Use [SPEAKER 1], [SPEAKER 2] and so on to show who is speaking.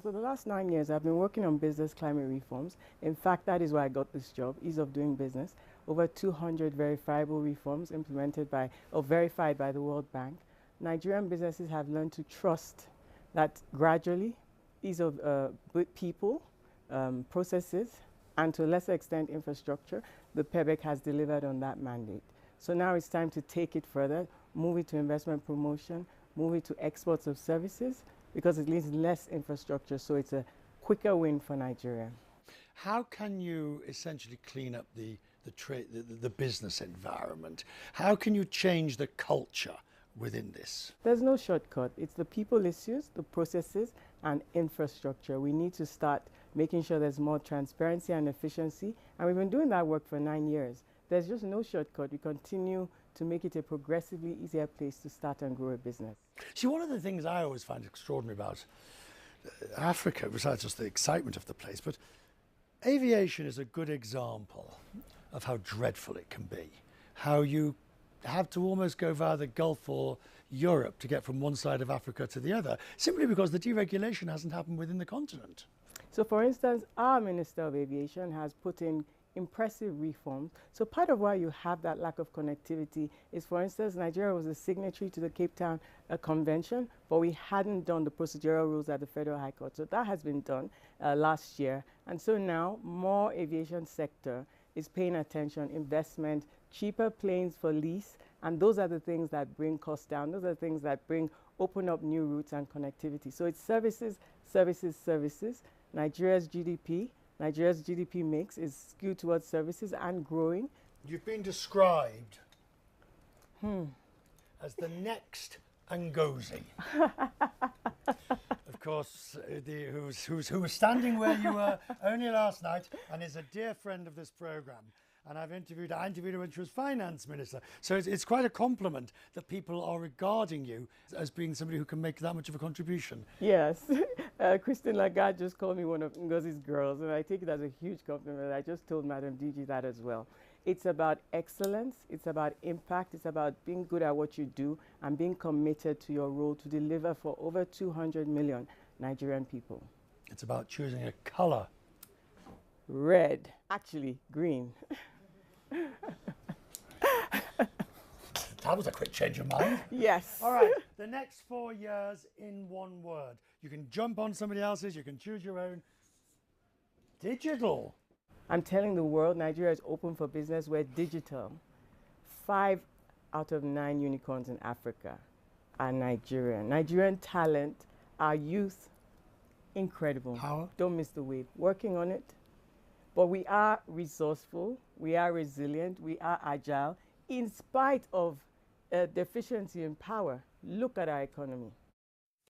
[SPEAKER 1] For the last 9 years, I've been working on business climate reforms. In fact, that is why I got this job, ease of doing business. Over 200 verifiable reforms implemented by or verified by the World Bank. Nigerian businesses have learned to trust that gradually ease of people, processes, and to a lesser extent infrastructure, the PEBEC has delivered on that mandate. So now it's time to take it further, move it to investment promotion, move it to exports of services, because it needs less infrastructure, so it's a quicker win for Nigeria.
[SPEAKER 2] How can you essentially clean up the business environment? How can you change the culture within this?
[SPEAKER 1] There's no shortcut. It's the people issues, the processes, and infrastructure. We need to start making sure there's more transparency and efficiency, and we've been doing that work for 9 years. There's just no shortcut. We continue to make it a progressively easier place to start and grow a business.
[SPEAKER 2] See, one of the things I always find extraordinary about Africa, besides just the excitement of the place, but aviation is a good example of how dreadful it can be. How you have to almost go via the Gulf or Europe to get from one side of Africa to the other, simply because the deregulation hasn't happened within the continent.
[SPEAKER 1] So, for instance, our Minister of Aviation has put in impressive reforms. So part of why you have that lack of connectivity is, for instance, Nigeria was a signatory to the Cape Town Convention, but we hadn't done the procedural rules at the Federal High Court. So that has been done last year. And so now more aviation sector is paying attention, investment, cheaper planes for lease, and those are the things that bring costs down. Those are the things that open up new routes and connectivity. So it's services, services, services. Nigeria's GDP mix is skewed towards services and growing.
[SPEAKER 2] You've been described as the next Ngozi. Of course, who was standing where you were only last night and is a dear friend of this programme. And I interviewed her when she was finance minister. So it's quite a compliment that people are regarding you as being somebody who can make that much of a contribution.
[SPEAKER 1] Yes. Christine Lagarde just called me one of Ngozi's girls, and I take it as a huge compliment. I just told Madam DG that as well. It's about excellence, it's about impact, it's about being good at what you do and being committed to your role to deliver for over 200 million Nigerian people.
[SPEAKER 2] It's about choosing a colour.
[SPEAKER 1] Red. Actually, green.
[SPEAKER 2] That was a quick change of mind.
[SPEAKER 1] Yes.
[SPEAKER 2] All right, the next 4 years in one word. You can jump on somebody else's, you can choose your own. Digital.
[SPEAKER 1] I'm telling the world, Nigeria is open for business. We're digital. 5 out of 9 unicorns in Africa are Nigerian. Nigerian talent, our youth, incredible.
[SPEAKER 2] Power.
[SPEAKER 1] Don't miss the wave. Working on it. But we are resourceful, we are resilient, we are agile, in spite of deficiency in power. Look at our economy.